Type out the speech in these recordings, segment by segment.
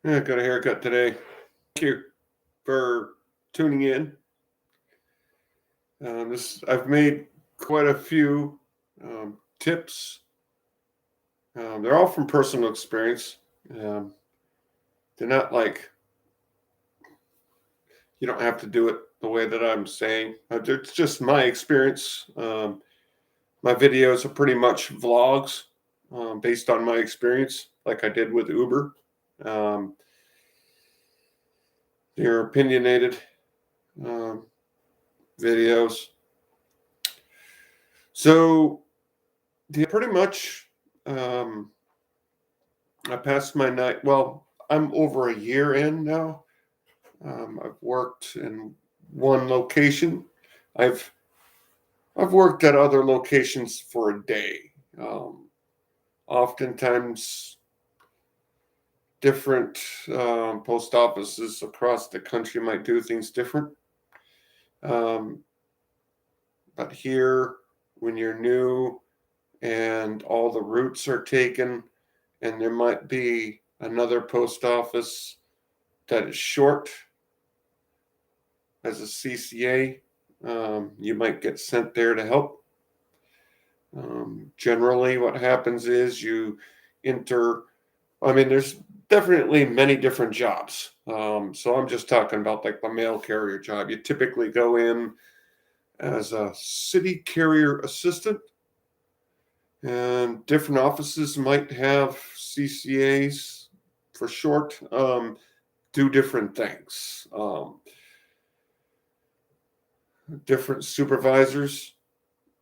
Yeah, got a haircut today. Thank you for tuning in. I've made quite a few tips. They're all from personal experience. Um, they're not like you don't have to do it the way that I'm saying. It's just my experience. My videos are pretty much vlogs based on my experience, like I did with Uber. Um, they're opinionated um, videos. So pretty much, um, I passed my night. Well, I'm over a year in now. I've worked in one location. I've I've worked at other locations for a day. Oftentimes, different post offices across the country might do things different. Um, but here, when you're new and all the routes are taken, and there might be another post office that is short as a CCA. You might get sent there to help. Generally, what happens is you enter, there's definitely many different jobs. So I'm just talking about like the mail carrier job. You typically go in as a city carrier assistant, and different offices might have CCAs for short, do different things. Different supervisors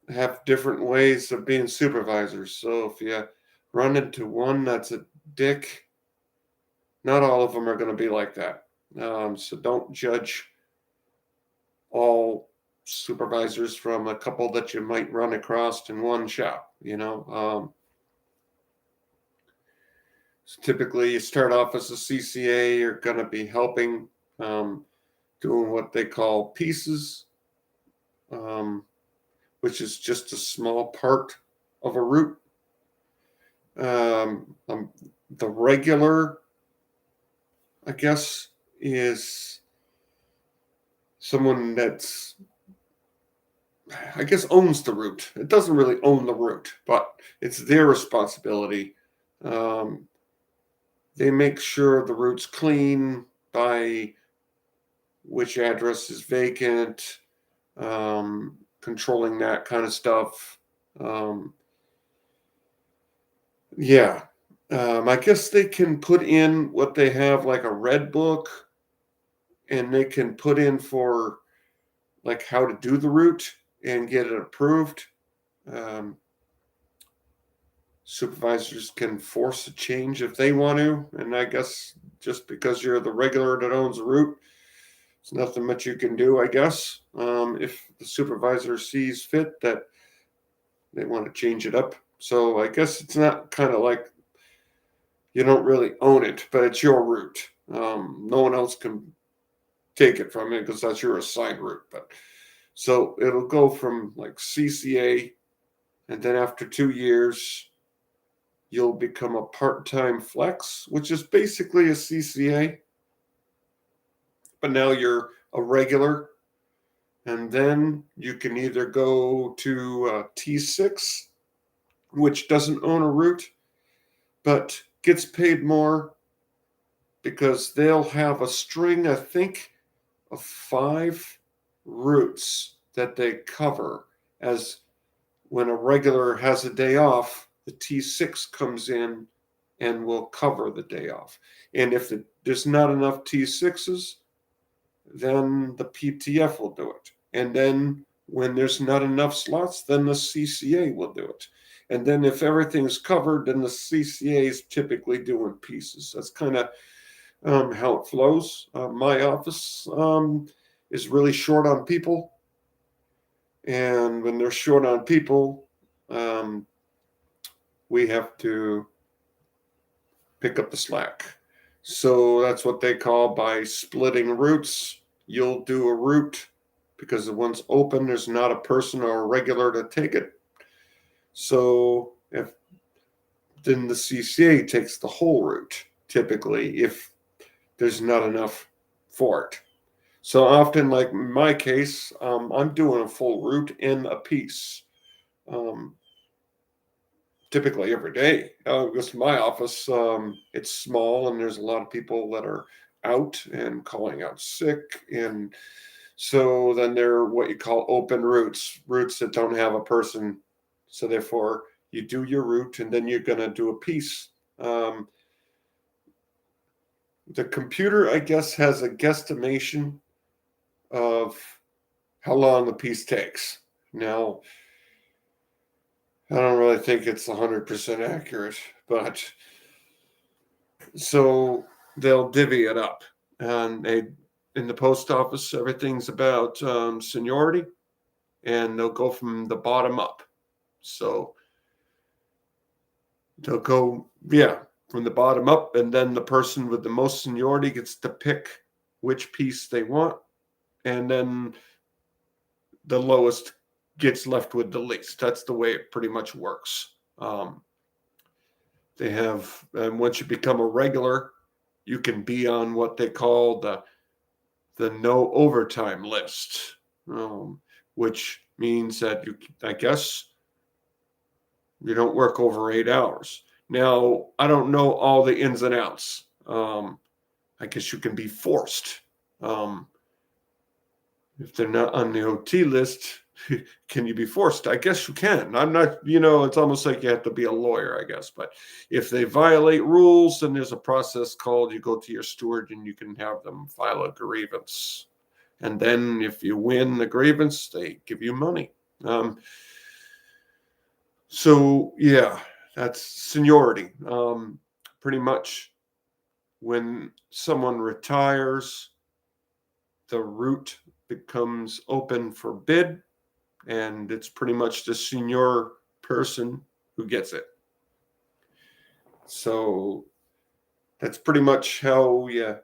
have different ways of being supervisors. So if you run into one that's a dick, not all of them are going to be like that. So don't judge all supervisors from a couple that you might run across in one shop. So typically you start off as a CCA. You're going to be helping, um, doing what they call pieces. Um, which is just a small part of a route. Um, um, the regular, I guess, is someone that's, I guess, owns the route. It doesn't really own the route, but it's their responsibility. Um, they make sure the route's clean by which address is vacant, controlling that kind of stuff. Um, Yeah. I guess they can put in what they have like a red book, and they can put in for like how to do the route and get it approved. Um, Supervisors can force a change if they want to. And I guess just because you're the regular that owns the route, it's nothing much you can do, I guess. If the supervisor sees fit that they want to change it up. So I guess it's not kind of like you don't really own it, but it's your route. No one else can take it from you because that's your assigned route. But so it'll go from like CCA, and then after 2 years, you'll become a part-time flex, which is basically a CCA, but now you're a regular. And then you can either go to T6, which doesn't own a route, but gets paid more because they'll have a string, I think, of 5 routes that they cover. As when a regular has a day off, the T6 comes in and will cover the day off. And if there's not enough T6s, then the PTF will do it. And then when there's not enough slots, then the CCA will do it. And then if everything's covered, then the CCA is typically doing pieces. That's kind of how it flows. My office is really short on people, and when they're short on people, um, we have to pick up the slack. So that's what they call by splitting routes. You'll do a route because the one's open, there's not a person or a regular to take it. So if then the CCA takes the whole route typically if there's not enough for it. So often, like in my case, I'm doing a full root in a piece, um, typically every day. Because my office, it's small and there's a lot of people that are out and calling out sick. And so then they're what you call open roots, roots that don't have a person. So therefore, you do your root and then you're going to do a piece. Um, the computer, I guess, has a guesstimation of how long the piece takes. Now, I don't really think it's 100% accurate, but so they'll divvy it up. And in the post office, everything's about seniority, and they'll go from the bottom up. So they'll go, yeah, from the bottom up, and then the person with the most seniority gets to pick which piece they want, and then the lowest gets left with the least. That's the way it pretty much works. They have, and once you become a regular, you can be on what they call the no overtime list, which means that I guess, you don't work over 8 hours. Now, I don't know all the ins and outs. I guess you can be forced. Um, if they're not on the OT list, can you be forced? I guess you can. I'm not, it's almost like you have to be a lawyer, I guess. But if they violate rules, then there's a process called you go to your steward and you can have them file a grievance. And then if you win the grievance, they give you money. So, yeah, that's seniority. Pretty much when someone retires, the route becomes open for bid, and it's pretty much the senior person who gets it. So that's pretty much how the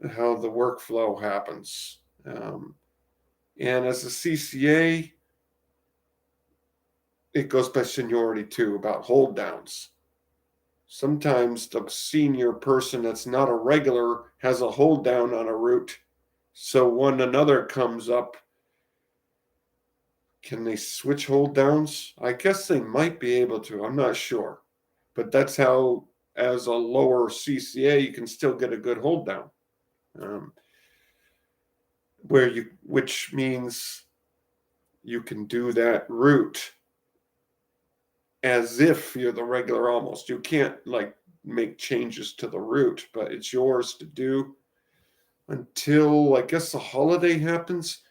workflow happens. And as a CCA, it goes by seniority too, about hold downs. Sometimes the senior person that's not a regular has a hold down on a route. So when another comes up, can they switch hold downs? I guess they might be able to. I'm not sure. But that's how, as a lower CCA, you can still get a good hold down. Which means you can do that route as if you're the regular almost. You can't like make changes to the route, but it's yours to do until I guess the holiday happens.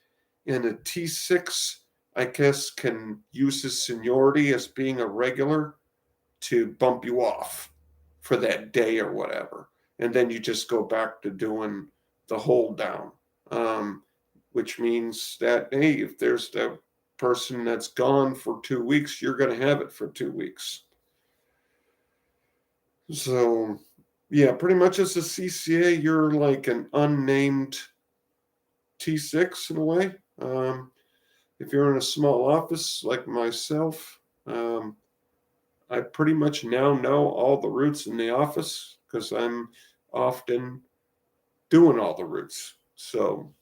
And a T6, I guess, can use his seniority as being a regular to bump you off for that day or whatever. And then you just go back to doing the hold down, which means that, hey, if there's the person that's gone for 2 weeks, you're going to have it for 2 weeks. So, yeah, pretty much as a CCA, you're like an unnamed T6 in a way. If you're in a small office like myself, I pretty much now know all the routes in the office because I'm often doing all the routes. So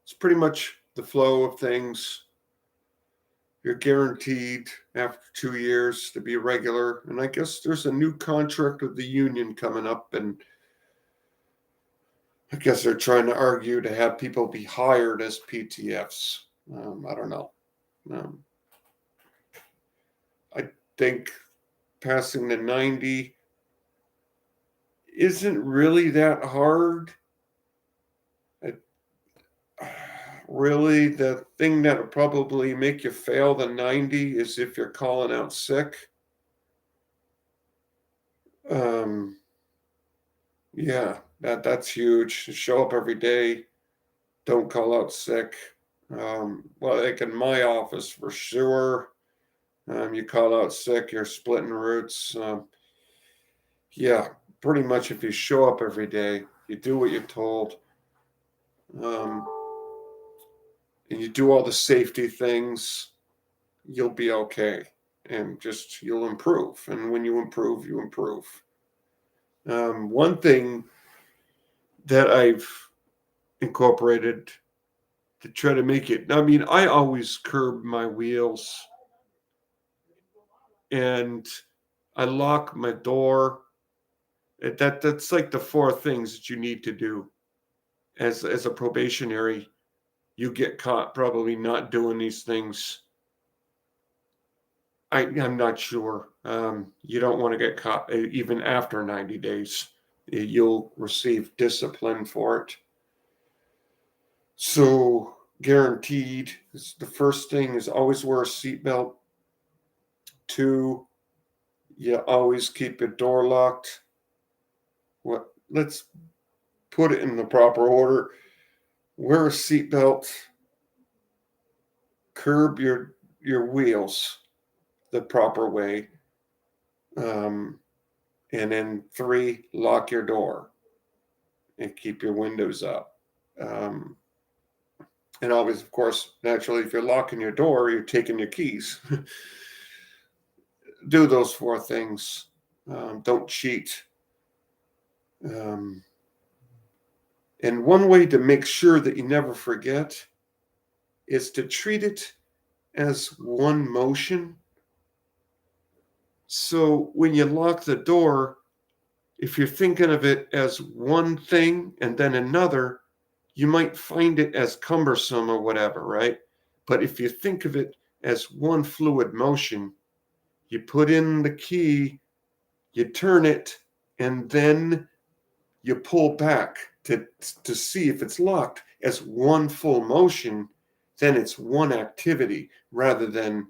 it's pretty much the flow of things. You're guaranteed after 2 years to be regular. And I guess there's a new contract with the union coming up, and I guess they're trying to argue to have people be hired as PTFs. I don't know. I think passing the 90 isn't really that hard. Really, the thing that would probably make you fail the 90 is if you're calling out sick. Yeah, that's huge. Show up every day. Don't call out sick. Well, like in my office for sure. You call out sick, you're splitting routes. Yeah, pretty much if you show up every day, you do what you're told, and you do all the safety things, you'll be okay. And just you'll improve. And when you improve, you improve. One thing that I've incorporated to try to make it, I mean, I always curb my wheels and I lock my door. That's like the four things that you need to do as a probationary. You get caught probably not doing these things. I'm not sure. You don't want to get caught even after 90 days. You'll receive discipline for it. So guaranteed. The first thing is always wear a seatbelt. Two, you always keep your door locked. What? Let's put it in the proper order. Wear a seatbelt. Curb your wheels the proper way. Um, and then three, lock your door and keep your windows up. Um, and always, of course, naturally, if you're locking your door, you're taking your keys. Do those four things. Don't cheat. Um, and one way to make sure that you never forget is to treat it as one motion. So when you lock the door, if you're thinking of it as one thing and then another, you might find it as cumbersome or whatever, right? But if you think of it as one fluid motion, you put in the key, you turn it, and then you pull back to see if it's locked as one full motion, then it's one activity rather than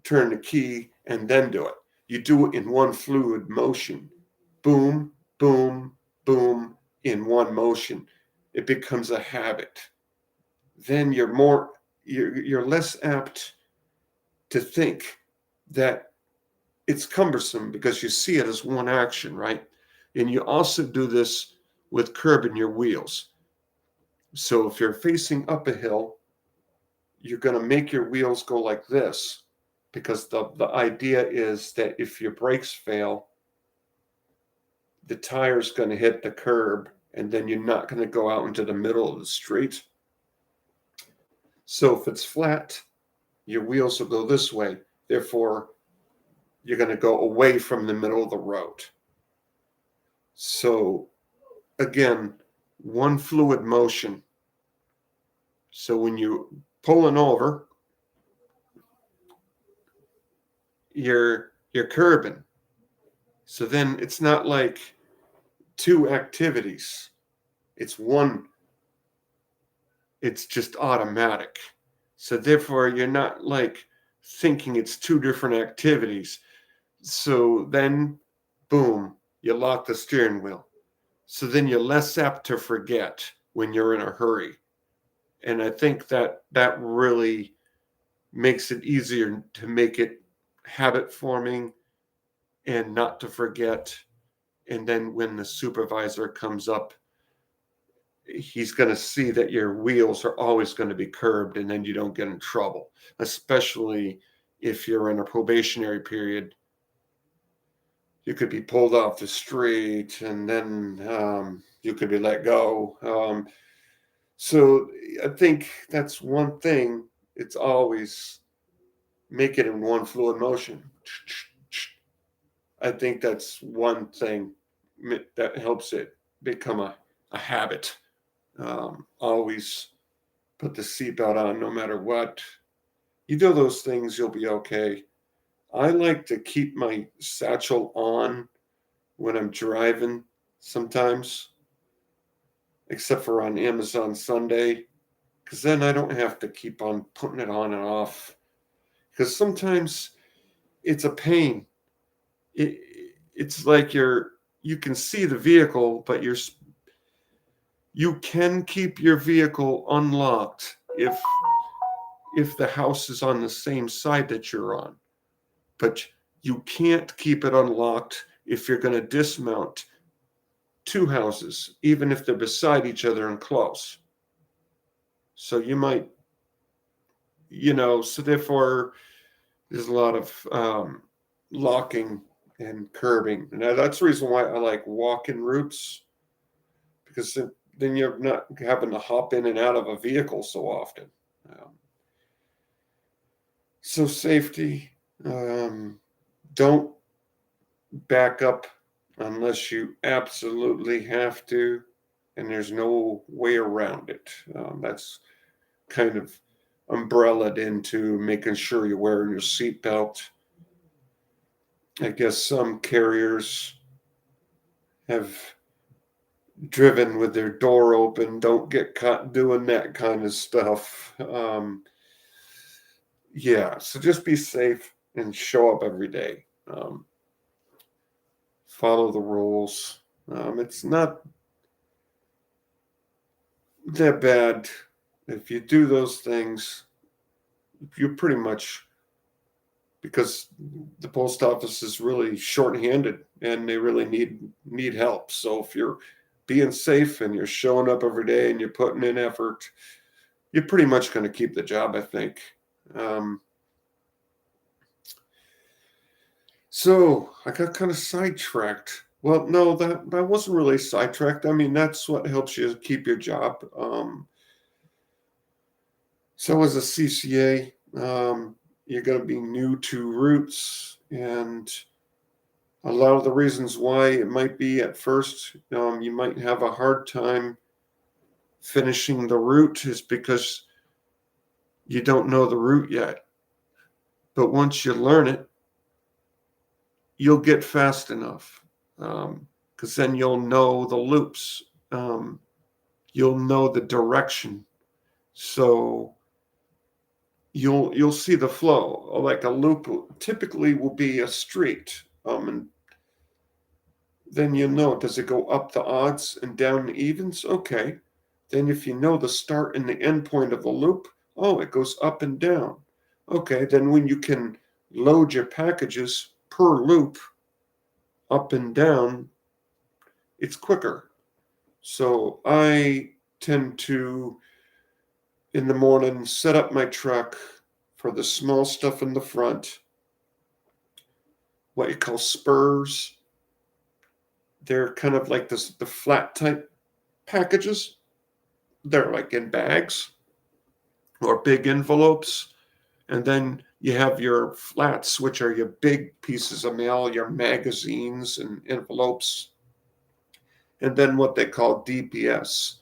turn the key and then do it. You do it in one fluid motion. Boom, boom, boom, in one motion. It becomes a habit. Then you're less apt to think that it's cumbersome because you see it as one action, right? And you also do this with curbing your wheels. So if you're facing up a hill, you're going to make your wheels go like this because the idea is that if your brakes fail, the tire's going to hit the curb and then you're not going to go out into the middle of the street. So if it's flat, your wheels will go this way. Therefore, you're going to go away from the middle of the road. So again, one fluid motion. So when you pulling over, you're curbing. So then it's not like two activities. It's one. It's just automatic. So therefore you're not like thinking it's two different activities. So then boom, you lock the steering wheel. So then you're less apt to forget when you're in a hurry. And I think that really makes it easier to make it habit forming and not to forget. And then when the supervisor comes up, he's going to see that your wheels are always going to be curbed and then you don't get in trouble, especially if you're in a probationary period. You could be pulled off the street and then you could be let go. So I think that's one thing. It's always make it in one fluid motion. I think that's one thing that helps it become a habit. Always put the seatbelt on no matter what. You do those things, you'll be okay. I like to keep my satchel on when I'm driving sometimes, except for on Amazon Sunday, because then I don't have to keep on putting it on and off. Because sometimes it's a pain. It, it's like you can see the vehicle, but you can keep your vehicle unlocked if the house is on the same side that you're on. But you can't keep it unlocked if you're going to dismount two houses, even if they're beside each other and close. So you might, so therefore there's a lot of locking and curbing. And that's the reason why I like walking routes, because then you're not having to hop in and out of a vehicle so often. Um, so safety, don't back up unless you absolutely have to, and there's no way around it. That's kind of umbrellaed into making sure you're wearing your seatbelt. I guess some carriers have driven with their door open, don't get caught doing that kind of stuff. Yeah, so just be safe and show up every day. Follow the rules. It's not that bad. If you do those things, you're pretty much, because the post office is really short-handed and they really need help. So if you're being safe and you're showing up every day and you're putting in effort, you're pretty much going to keep the job, I think. Um, so I got kind of sidetracked. Well, no, that wasn't really sidetracked. I mean, that's what helps you keep your job. So as a CCA, you're going to be new to routes, and a lot of the reasons why it might be at first, you might have a hard time finishing the route is because you don't know the route yet. But once you learn it, you'll get fast enough, because then you'll know the loops. Um, you'll know the direction. So you'll see the flow. Like a loop typically will be a street, and then you know, does it go up the odds and down the evens? Okay. Then if you know the start and the end point of the loop, oh, it goes up and down. Okay, then when you can load your packages per loop up and down, it's quicker. So I tend to, in the morning, set up my truck for the small stuff in the front, what you call spurs. They're kind of like the flat type packages. They're like in bags or big envelopes. And then you have your flats, which are your big pieces of mail, your magazines and envelopes. And then what they call DPS.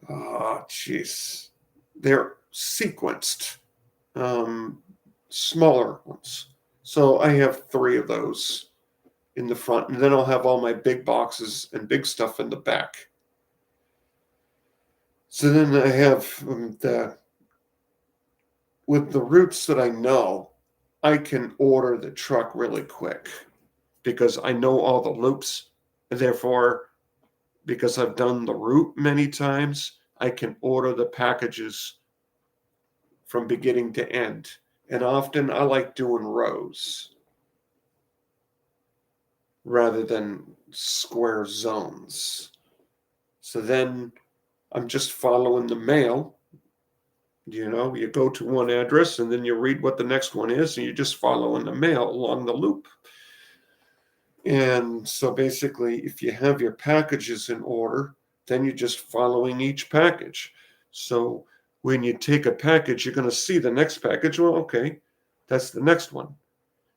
Oh, jeez. They're sequenced, um, smaller ones. So I have 3 of those in the front, and then I'll have all my big boxes and big stuff in the back. So then I have with the routes that I know, I can order the truck really quick because I know all the loops. And therefore, because I've done the route many times, I can order the packages from beginning to end. And often I like doing rows rather than square zones. So then I'm just following the mail. You go to one address and then you read what the next one is, and you're just following the mail along the loop. And so basically, if you have your packages in order, then you're just following each package. So when you take a package, you're going to see the next package. Well, okay, that's the next one.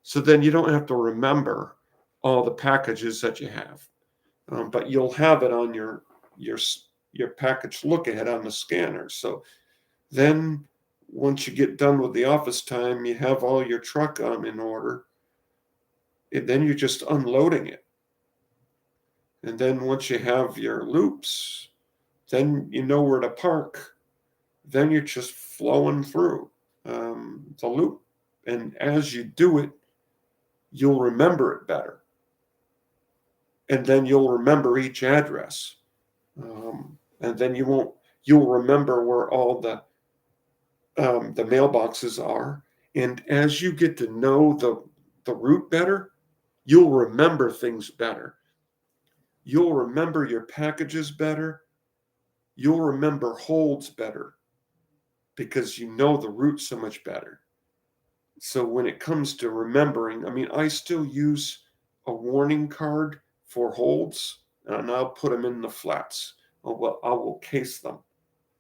So then you don't have to remember all the packages that you have, but you'll have it on your your package look ahead on the scanner. So then once you get done with the office time, you have all your truck in order. And then you're just unloading it. And then once you have your loops, then you know where to park. Then you're just flowing through the loop. And as you do it, you'll remember it better. And then you'll remember each address. And then you'll remember where all the mailboxes are. And as you get to know the route better, you'll remember things better. You'll remember your packages better. You'll remember holds better because you know the route so much better. So when it comes to remembering, I mean, I still use a warning card for holds, and I'll put them in the flats. I will case them,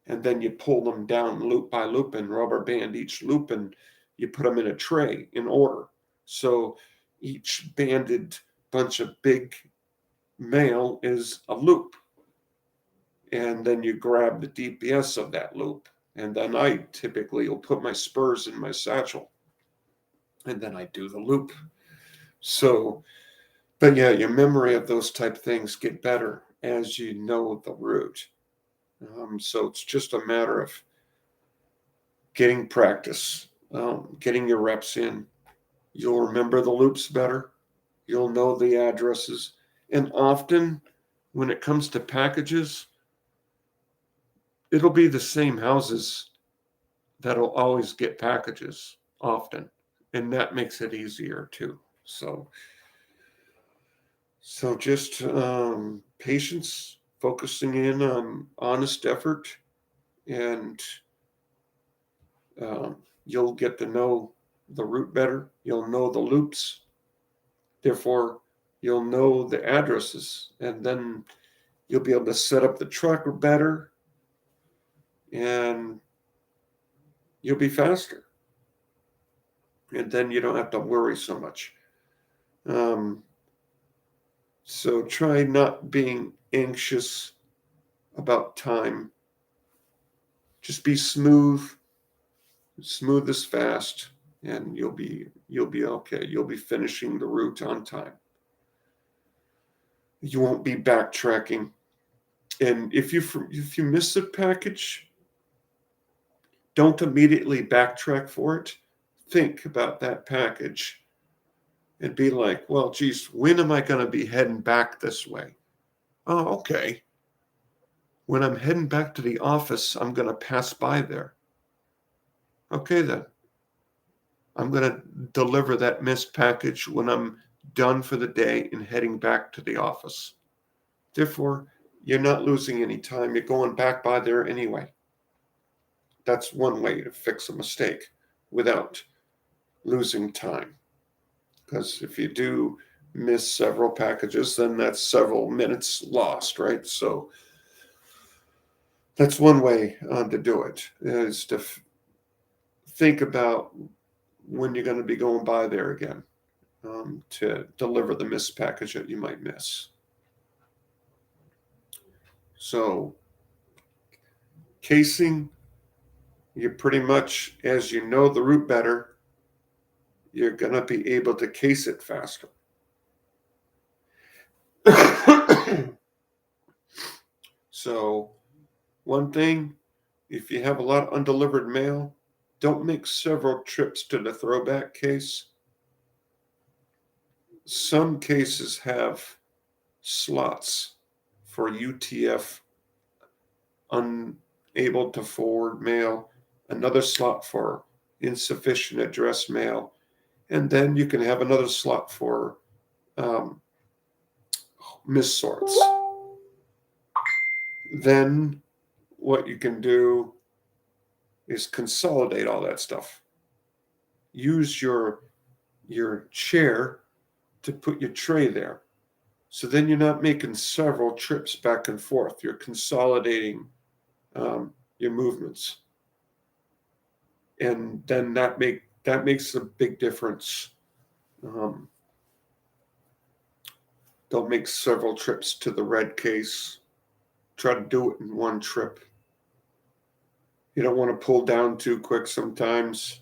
and then you pull them down loop by loop and rubber band each loop, and you put them in a tray in order. So each banded bunch of big mail is a loop, and then you grab the DPS of that loop, and then I typically will put my spurs in my satchel, and then I do the loop. So, but yeah, your memory of those type things get better as you know the route. So it's just a matter of getting practice, getting your reps in. You'll remember the loops better. You'll know the addresses. And often, when it comes to packages, it'll be the same houses that'll always get packages often. And that makes it easier too. So just patience, focusing in on honest effort, and you'll get to know the route better. You'll know the loops. Therefore, you'll know the addresses, and then you'll be able to set up the truck better, and you'll be faster. And then you don't have to worry so much. Um, so try not being anxious about time. Just be smooth. Smooth as fast, and you'll be okay. You'll be finishing the route on time. You won't be backtracking. And if you miss a package, don't immediately backtrack for it. Think about that package and be like, well, geez, when am I going to be heading back this way? Oh, okay. When I'm heading back to the office, I'm going to pass by there. Okay, then. I'm going to deliver that missed package when I'm done for the day and heading back to the office. Therefore, you're not losing any time. You're going back by there anyway. That's one way to fix a mistake without losing time. Because if you do miss several packages, then that's several minutes lost, right? So that's one way to do it, is to think about when you're going to be going by there again, to deliver the missed package that you might miss. So casing, you pretty much, as you know the route better, you're going to be able to case it faster. So one thing, if you have a lot of undelivered mail, don't make several trips to the throwback case. Some cases have slots for UTF, unable to forward mail, another slot for insufficient address mail, and then you can have another slot for missorts. Then what you can do is consolidate all that stuff. Use your chair to put your tray there. So then you're not making several trips back and forth. You're consolidating your movements, and then that makes a big difference. Don't make several trips to the red case. Try to do it in one trip. You don't want to pull down too quick sometimes.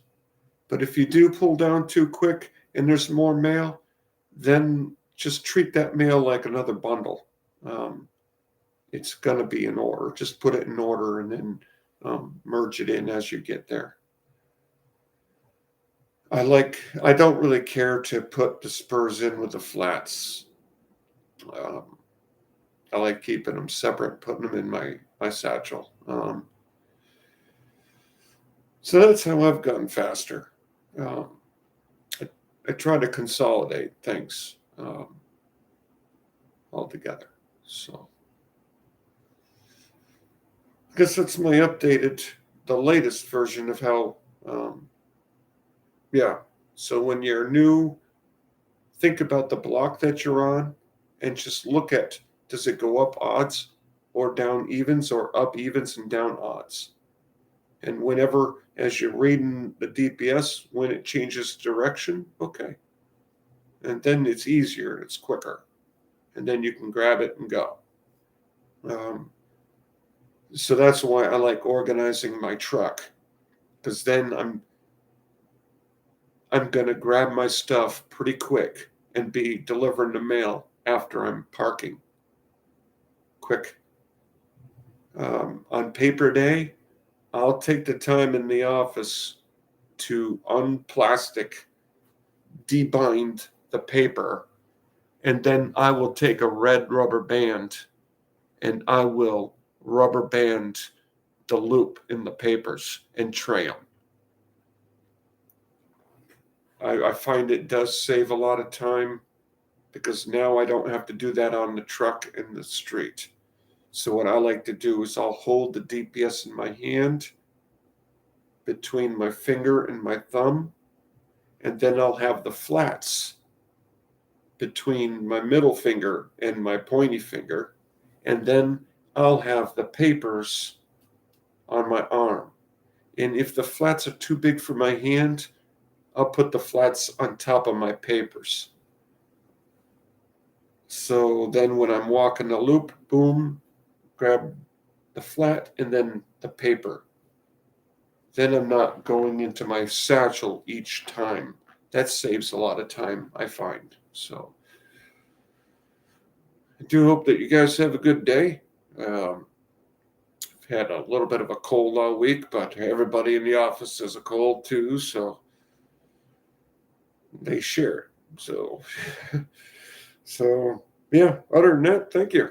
But if you do pull down too quick and there's more mail, then just treat that mail like another bundle. It's going to be in order. Just put it in order and then merge it in as you get there. I don't really care to put the spurs in with the flats. I like keeping them separate, putting them in my satchel. So that's how I've gotten faster. I try to consolidate things all together. So I guess that's my the latest version of how, yeah, So when you're new, think about the block that you're on and just look at, does it go up odds or down evens, or up evens and down odds? And whenever, as you're reading the DPS, when it changes direction, okay. And then it's easier, it's quicker. And then you can grab it and go. Um, so that's why I like organizing my truck, because then I'm going to grab my stuff pretty quick and be delivering the mail after I'm parking. Quick. On paper day, I'll take the time in the office to unplastic, debind the paper, and then I will take a red rubber band and I will rubber band the loop in the papers and tray them. I find it does save a lot of time, because now I don't have to do that on the truck in the street. So what I like to do is I'll hold the DPS in my hand between my finger and my thumb, and then I'll have the flats between my middle finger and my pointy finger, and then I'll have the papers on my arm. And if the flats are too big for my hand, I'll put the flats on top of my papers. So then when I'm walking the loop, boom, grab the flat and then the paper. Then I'm not going into my satchel each time. That saves a lot of time, I find. So I do hope that you guys have a good day. I've had a little bit of a cold all week, but everybody in the office has a cold too, so they share. So, so yeah, other than that, thank you.